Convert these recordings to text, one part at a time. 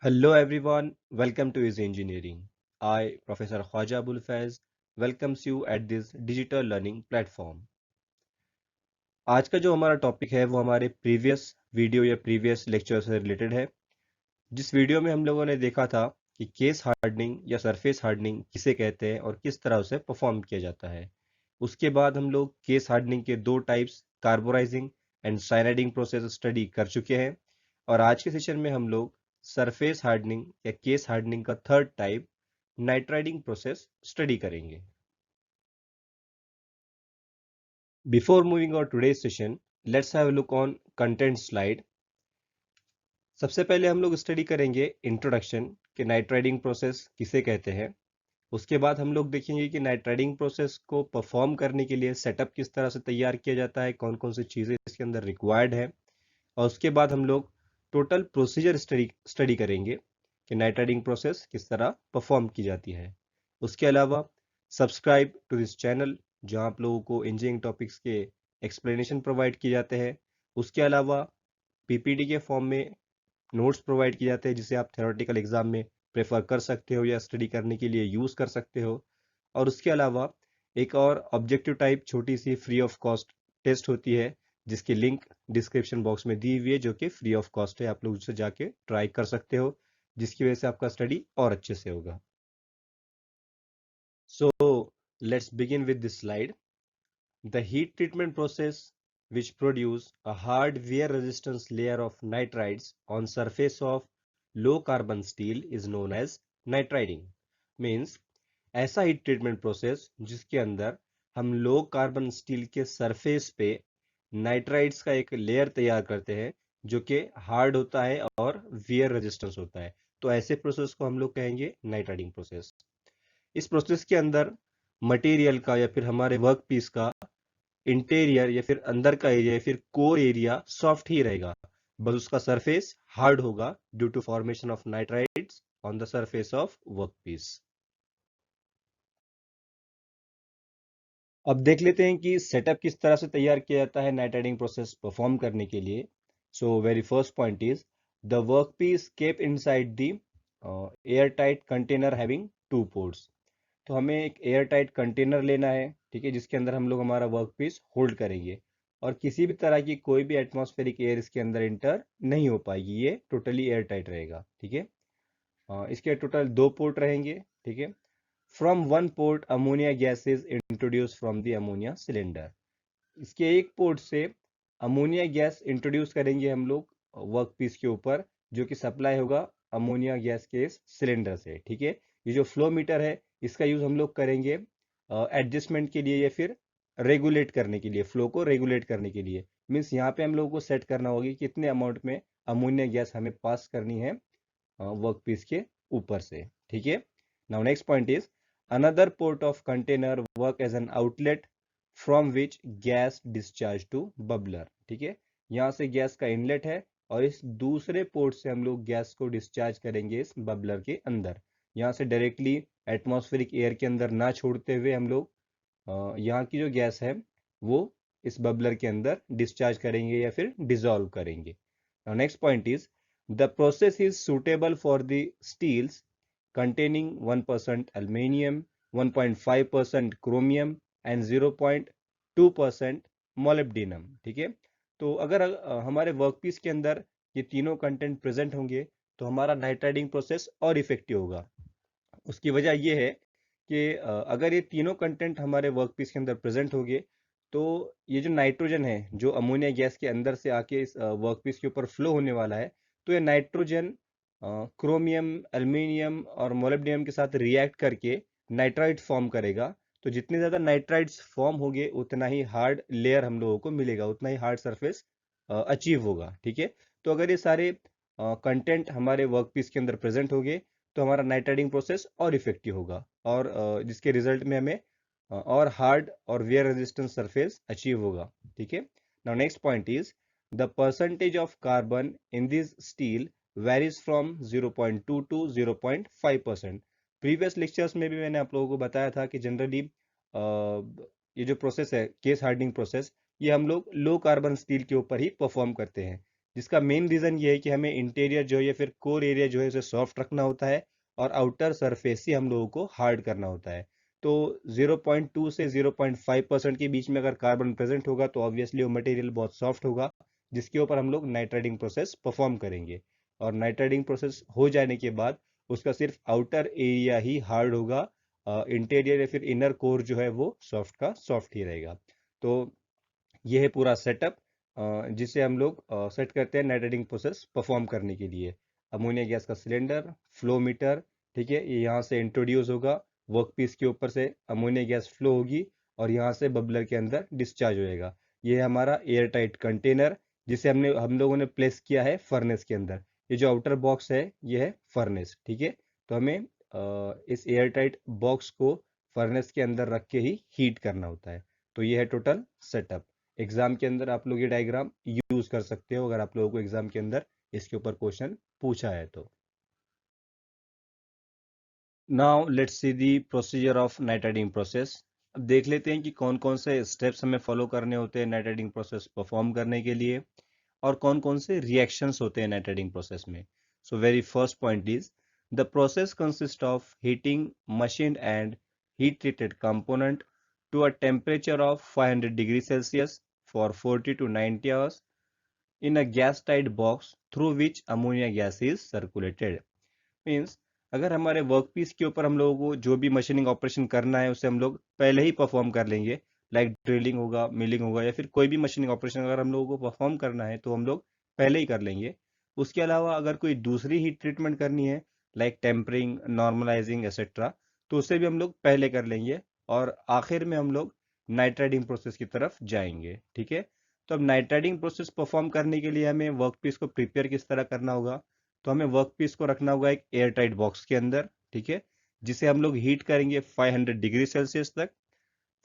Hello everyone, welcome to Easy Engineering. I, Professor Khwaja Abul Faiz, welcomes you at this digital learning platform. आज का जो हमारा topic है वो हमारे प्रीवियस वीडियो या प्रीवियस लेक्चर से रिलेटेड है। जिस वीडियो में हम लोगों ने देखा था कि केस हार्डनिंग या सरफेस हार्डनिंग किसे कहते हैं और किस तरह उसे परफॉर्म किया जाता है। उसके बाद हम लोग केस हार्डनिंग के दो types carburizing and cyaniding process study कर चुके हैं और आज के सेशन में हम लोग सरफेस हार्डनिंग या केस हार्डनिंग का third type nitriding process study करेंगे। Before moving on today's session, let's have a look on content slide. सबसे पहले हम लोग स्टडी करेंगे इंट्रोडक्शन कि नाइट्राइडिंग प्रोसेस किसे कहते हैं। उसके बाद हम लोग देखेंगे कि नाइट्राइडिंग प्रोसेस को परफॉर्म करने के लिए सेटअप किस तरह से तैयार किया जाता है, कौन कौन सी चीज़ें इसके अंदर रिक्वायर्ड है। और उसके बाद हम लोग टोटल प्रोसीजर स्टडी करेंगे कि नाइट्राइडिंग प्रोसेस किस तरह परफॉर्म की जाती है। उसके अलावा सब्सक्राइब टू दिस चैनल जहां आप लोगों को इंजीनियरिंग टॉपिक्स के एक्सप्लेनेशन प्रोवाइड किए जाते हैं। उसके अलावा पीपीटी के फॉर्म में नोट्स प्रोवाइड किए जाते हैं जिसे आप थ्योरेटिकल एग्जाम में प्रेफर कर सकते हो या स्टडी करने के लिए यूज़ कर सकते हो। और उसके अलावा एक और ऑब्जेक्टिव टाइप छोटी सी फ्री ऑफ कॉस्ट टेस्ट होती है जिसकी लिंक डिस्क्रिप्शन बॉक्स में दी हुई है, जो कि फ्री ऑफ कॉस्ट है, आप लोग उसे जाके ट्राई कर सकते हो जिसकी वजह से आपका स्टडी और अच्छे से होगा। So let's begin with this slide. The heat treatment process which produce a hard wear resistance layer of nitrides on surface of low carbon steel is known as nitriding. Means ऐसा heat treatment process जिसके अंदर हम low carbon steel के surface पे nitrides का एक layer तैयार करते हैं जो कि हार्ड होता है और वियर रेजिस्टेंस होता है। तो ऐसे प्रोसेस को हम लोग कहेंगे नाइट्राइडिंग प्रोसेस। इस प्रोसेस के अंदर मटेरियल का या फिर हमारे वर्क पीस का इंटीरियर या फिर अंदर का एरिया या फिर कोर एरिया सॉफ्ट ही रहेगा, बस उसका सरफेस हार्ड होगा due to formation of nitrides on the surface of workpiece. अब देख लेते हैं कि सेटअप किस तरह से तैयार किया जाता है नाइट्राइडिंग प्रोसेस परफॉर्म करने के लिए। So very first point is the workpiece kept inside the air tight container having two ports. तो हमें एक एयर टाइट कंटेनर लेना है, ठीक है, जिसके अंदर हम लोग हमारा वर्क पीस होल्ड करेंगे और किसी भी तरह की कोई भी एटमॉस्फेरिक एयर इसके अंदर इंटर नहीं हो पाएगी, ये टोटली एयर टाइट रहेगा। ठीक है, इसके टोटल दो पोर्ट रहेंगे। ठीक है, from one port ammonia gas is introduce from the ammonia cylinder. इसके एक पोर्ट से अमोनिया गैस इंट्रोड्यूस करेंगे हम लोग वर्क पीस के ऊपर, जो कि सप्लाई होगा अमोनिया गैस के इस सिलेंडर से। ठीक है, ये जो फ्लो मीटर है इसका यूज हम लोग करेंगे एडजस्टमेंट के लिए या फिर रेगुलेट करने के लिए, फ्लो को रेगुलेट करने के लिए। मीन्स यहाँ पे हम लोगों को सेट करना होगी कि कितने अमाउंट में अमोनिया गैस हमें पास करनी है वर्क पीस के ऊपर से। ठीक है, now next point is another port of container work as an outlet from which gas discharge to bubbler. ठीक है, यहाँ से गैस का इनलेट है और इस दूसरे पोर्ट से हम लोग गैस को डिस्चार्ज करेंगे इस बबलर के अंदर। यहाँ से डायरेक्टली एटमॉस्फेरिक एयर के अंदर ना छोड़ते हुए हम लोग यहाँ की जो गैस है वो इस बबलर के अंदर डिस्चार्ज करेंगे या फिर डिजॉल्व करेंगे। Next point is the process is suitable for the steels containing 1% aluminium, 1.5% chromium and 0.2% molybdenum। ठीक है, तो अगर हमारे वर्कपीस के अंदर ये तीनों कंटेंट प्रेजेंट होंगे तो हमारा नाइट्राइडिंग प्रोसेस और इफेक्टिव होगा। उसकी वजह ये है कि अगर ये तीनों कंटेंट हमारे वर्कपीस के अंदर प्रेजेंट होंगे तो ये जो नाइट्रोजन है जो अमोनिया गैस के अंदर से आके इस वर्कपीस के ऊपर फ्लो होने वाला है, तो ये नाइट्रोजन क्रोमियम, एल्यूमिनियम और मोलिब्डेनम के साथ रिएक्ट करके नाइट्राइड फॉर्म करेगा। तो जितने ज़्यादा नाइट्राइड्स फॉर्म होंगे उतना ही हार्ड लेयर हम लोगों को मिलेगा, उतना ही हार्ड सरफेस अचीव होगा। ठीक है, तो अगर ये सारे कंटेंट हमारे वर्कपीस के अंदर प्रेजेंट होंगे तो हमारा नाइट्राइडिंग प्रोसेस और इफेक्टिव होगा और जिसके रिजल्ट में हमें और हार्ड और वेयर रेजिस्टेंस सरफेस अचीव होगा। ठीक है, now next point is the percentage of carbon in this steel varies from 0.2 to 0.5%। Previous lectures में भी मैंने आप लोगों को बताया था कि जनरली ये जो प्रोसेस है केस हार्डनिंग प्रोसेस, ये हम लोग लो कार्बन स्टील के ऊपर ही परफॉर्म करते हैं, जिसका मेन रीज़न ये है कि हमें इंटीरियर जो है या फिर कोर एरिया जो है उसे सॉफ्ट रखना होता है और आउटर सरफेस ही हम लोगों को हार्ड करना होता है। तो 0.2 से 0.5% के बीच में अगर कार्बन प्रेजेंट होगा तो ऑब्वियसली वो मटेरियल बहुत सॉफ्ट होगा, जिसके ऊपर हम लोग नाइट्राइडिंग प्रोसेस परफॉर्म करेंगे। और नाइट्राइडिंग प्रोसेस हो जाने के बाद उसका सिर्फ आउटर एरिया ही हार्ड होगा, इंटीरियर या फिर इनर कोर जो है वो सॉफ्ट का सॉफ्ट ही रहेगा। तो ये है पूरा सेटअप जिसे हम लोग सेट करते हैं नाइट्राइडिंग प्रोसेस परफॉर्म करने के लिए। अमोनिया गैस का सिलेंडर, फ्लो मीटर, ठीक है, ये यहाँ से इंट्रोड्यूस होगा, वर्क पीस के ऊपर से अमोनिया गैस फ्लो होगी और यहाँ से बबलर के अंदर डिस्चार्ज होएगा। ये है हमारा एयर टाइट कंटेनर जिसे हम लोगों ने प्लेस किया है फर्नेस के अंदर। ये जो आउटर बॉक्स है ये है फर्नेस, ठीक है। तो हमें इस एयर टाइट बॉक्स को फर्नेस के अंदर रख के ही हीट करना होता है। तो ये है टोटल सेटअप। एग्जाम के अंदर आप लोग ये डायग्राम यूज कर सकते हो अगर आप लोगों को एग्जाम के अंदर इसके ऊपर क्वेश्चन पूछा है तो। Now let's see the procedure of nitriding process. अब देख लेते हैं कि कौन कौन से स्टेप्स हमें फॉलो करने होते हैं नाइट्राइडिंग प्रोसेस परफॉर्म करने के लिए और कौन कौन से रिएक्शंस होते हैं नाइट्राइडिंग प्रोसेस में। सो very first point is the process consist of heating machine and heat treated component to a temperature of 500 degree Celsius for 40 to 90 hours in a gas tight box through which ammonia gas is circulated। Means अगर हमारे work piece के ऊपर हम लोगों को जो भी machining operation करना है उसे हम लोग पहले ही परफॉर्म कर लेंगे, लाइक ड्रिलिंग होगा, मिलिंग होगा या फिर कोई भी मशीनिंग ऑपरेशन अगर हम लोगों को परफॉर्म करना है तो हम लोग पहले ही कर लेंगे। उसके अलावा अगर कोई दूसरी हीट ट्रीटमेंट करनी है लाइक टेम्परिंग, नॉर्मलाइजिंग एक्सेट्रा, तो उसे भी हम लोग पहले कर लेंगे और आखिर में हम लोग नाइट्राइडिंग प्रोसेस की तरफ जाएंगे, ठीक है। तो अब नाइट्राइडिंग प्रोसेस परफॉर्म करने के लिए हमें वर्क पीस को प्रिपेयर किस तरह करना होगा। तो हमें वर्क पीस को रखना होगा एक एयर टाइट बॉक्स के अंदर, ठीक है, जिसे हम लोग हीट करेंगे 500 डिग्री सेल्सियस तक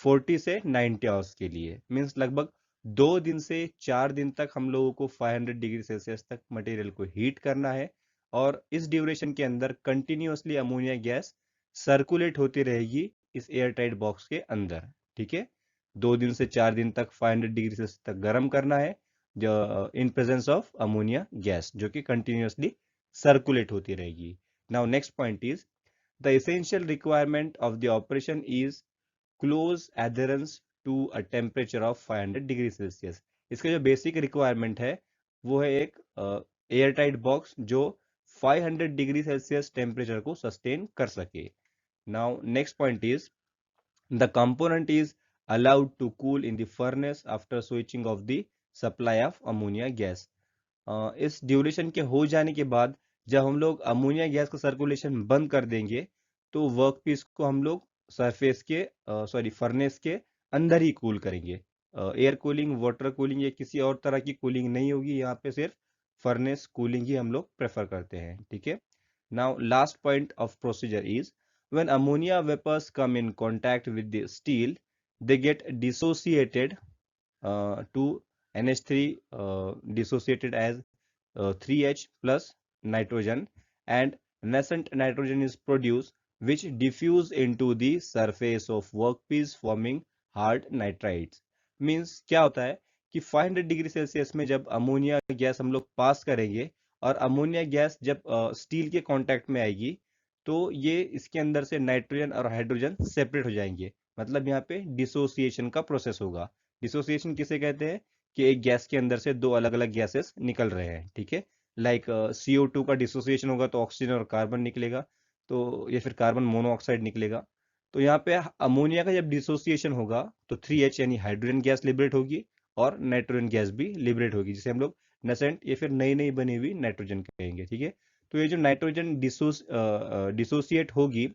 40 से 90 आवर्स के लिए। मीन्स लगभग 2 दिन से 4 दिन तक हम लोगों को 500 डिग्री सेल्सियस तक मटेरियल को हीट करना है और इस ड्यूरेशन के अंदर कंटिन्यूअसली अमोनिया गैस सर्कुलेट होती रहेगी इस एयर टाइट बॉक्स के अंदर, ठीक है। 2 दिन से 4 दिन तक 500 डिग्री सेल्सियस तक गर्म करना है in presence of ammonia gas जो कि कंटिन्यूअसली सर्कुलेट होती रहेगी। Now next point is the essential requirement of the operation is close adherence to a temperature of 500 degree Celsius. इसका जो बेसिक रिक्वायरमेंट है वो है एक एयर टाइट बॉक्स जो 500 डिग्री सेल्सियस टेम्परेचर को सस्टेन कर सके। Now next point is the component is allowed to cool in the furnace after switching off the supply of ammonia gas। इस ड्यूरेशन के हो जाने के बाद जब हम लोग अमोनिया गैस का सर्कुलेशन बंद कर देंगे तो वर्क पीस को हम लोग सरफेस के फर्नेस के अंदर ही कूल करेंगे। एयर कूलिंग, वाटर कूलिंग या किसी और तरह की कूलिंग नहीं होगी, यहाँ पे सिर्फ फर्नेस कूलिंग ही हम लोग प्रेफर करते हैं, ठीक है। Now last point of procedure is when ammonia vapours come in contact with the steel they get dissociated to NH3 dissociated as 3H plus nitrogen and nascent nitrogen is produced which diffuse into the surface of workpiece forming hard nitrides। Means क्या होता है कि 500 degree Celsius में जब ammonia gas हम लोग पास करेंगे और अमोनिया गैस जब स्टील के कांटेक्ट में आएगी तो ये इसके अंदर से नाइट्रोजन और हाइड्रोजन सेपरेट हो जाएंगे। मतलब यहाँ पे डिसोसिएशन का प्रोसेस होगा। डिसोसिएशन किसे कहते हैं कि एक गैस के अंदर से दो अलग अलग गैसेस निकल रहे हैं, ठीक है। लाइक CO2 का डिसोसिएशन होगा तो ऑक्सीजन और कार्बन निकलेगा, तो या फिर कार्बन मोनोऑक्साइड निकलेगा। तो यहाँ पे अमोनिया का जब डिसोसिएशन होगा तो 3H यानी हाइड्रोजन गैस लिबरेट होगी और नाइट्रोजन गैस भी लिबरेट होगी, जिसे हम लोग नेसेंट या फिर नई नई बनी हुई नाइट्रोजन कहेंगे, ठीक है। तो ये जो नाइट्रोजन डिसोसिएट होगी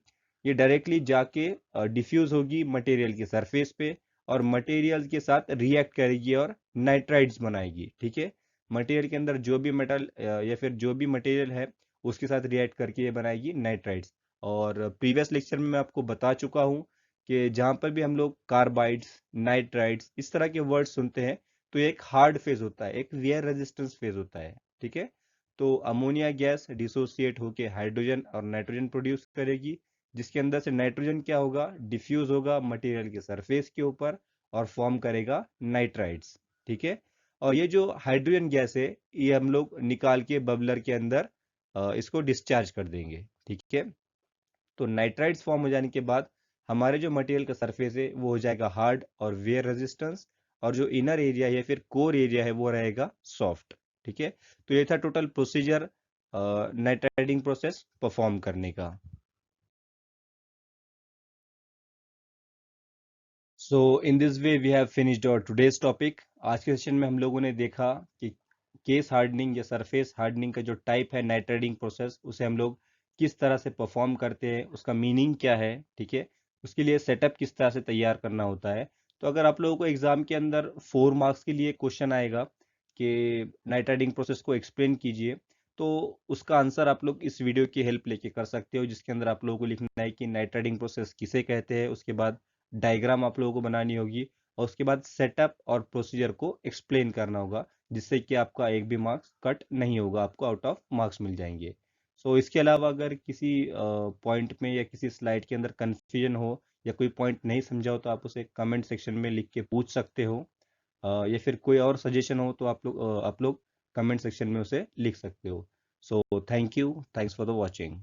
ये डायरेक्टली जाके डिफ्यूज होगी मटेरियल के सरफेस पे और मटेरियल के साथ रिएक्ट करेगी और नाइट्राइड्स बनाएगी, ठीक है। मटेरियल के अंदर जो भी मेटल या फिर जो भी मटेरियल है उसके साथ रिएक्ट करके ये बनाएगी नाइट्राइड्स। और प्रीवियस लेक्चर में मैं आपको बता चुका हूँ कि जहाँ पर भी हम लोग कार्बाइड्स, नाइट्राइड्स इस तरह के वर्ड सुनते हैं तो ये एक हार्ड फेज होता है, एक वेयर रेजिस्टेंस फेज होता है, ठीक है। तो अमोनिया गैस डिसोसिएट होके हाइड्रोजन और नाइट्रोजन प्रोड्यूस करेगी, जिसके अंदर से नाइट्रोजन क्या होगा, डिफ्यूज होगा मटेरियल के सरफेस के ऊपर और फॉर्म करेगा नाइट्राइड्स, ठीक है। और ये जो हाइड्रोजन गैस है ये हम लोग निकाल के बबलर के अंदर इसको डिस्चार्ज कर देंगे, ठीक है। तो नाइट्राइड्स फॉर्म हो जाने के बाद हमारे जो मटेरियल का सरफेस है वो हो जाएगा हार्ड और वेयर रेजिस्टेंस, और जो इनर एरिया या फिर कोर एरिया है वो रहेगा सॉफ्ट, ठीक है। तो ये था total procedure nitriding process perform करने का। So in this way we have finished our today's topic. आज के सेशन में हम लोगों ने देखा कि केस हार्डनिंग या सरफेस हार्डनिंग का जो टाइप है नाइट्राइडिंग प्रोसेस, उसे हम लोग किस तरह से परफॉर्म करते हैं, उसका मीनिंग क्या है, ठीक है। उसके लिए सेटअप किस तरह से तैयार करना होता है। तो अगर आप लोगों को एग्जाम के अंदर 4 मार्क्स के लिए क्वेश्चन आएगा कि नाइट्राइडिंग प्रोसेस को एक्सप्लेन कीजिए, तो उसका आंसर आप लोग इस वीडियो की हेल्प लेके कर सकते हो, जिसके अंदर आप लोगों को लिखना है कि नाइट्राइडिंग प्रोसेस किसे कहते हैं, उसके बाद डायग्राम आप लोगों को बनानी होगी, और उसके बाद सेटअप और प्रोसीजर को एक्सप्लेन करना होगा, जिससे कि आपका एक भी मार्क्स कट नहीं होगा, आपको आउट ऑफ मार्क्स मिल जाएंगे। सो इसके अलावा अगर किसी पॉइंट में या किसी स्लाइड के अंदर कंफ्यूजन हो या कोई पॉइंट नहीं समझा हो, तो आप उसे कमेंट सेक्शन में लिख के पूछ सकते हो, या फिर कोई और सजेशन हो तो आप लोग कमेंट सेक्शन में उसे लिख सकते हो। So thank you, thanks for the watching.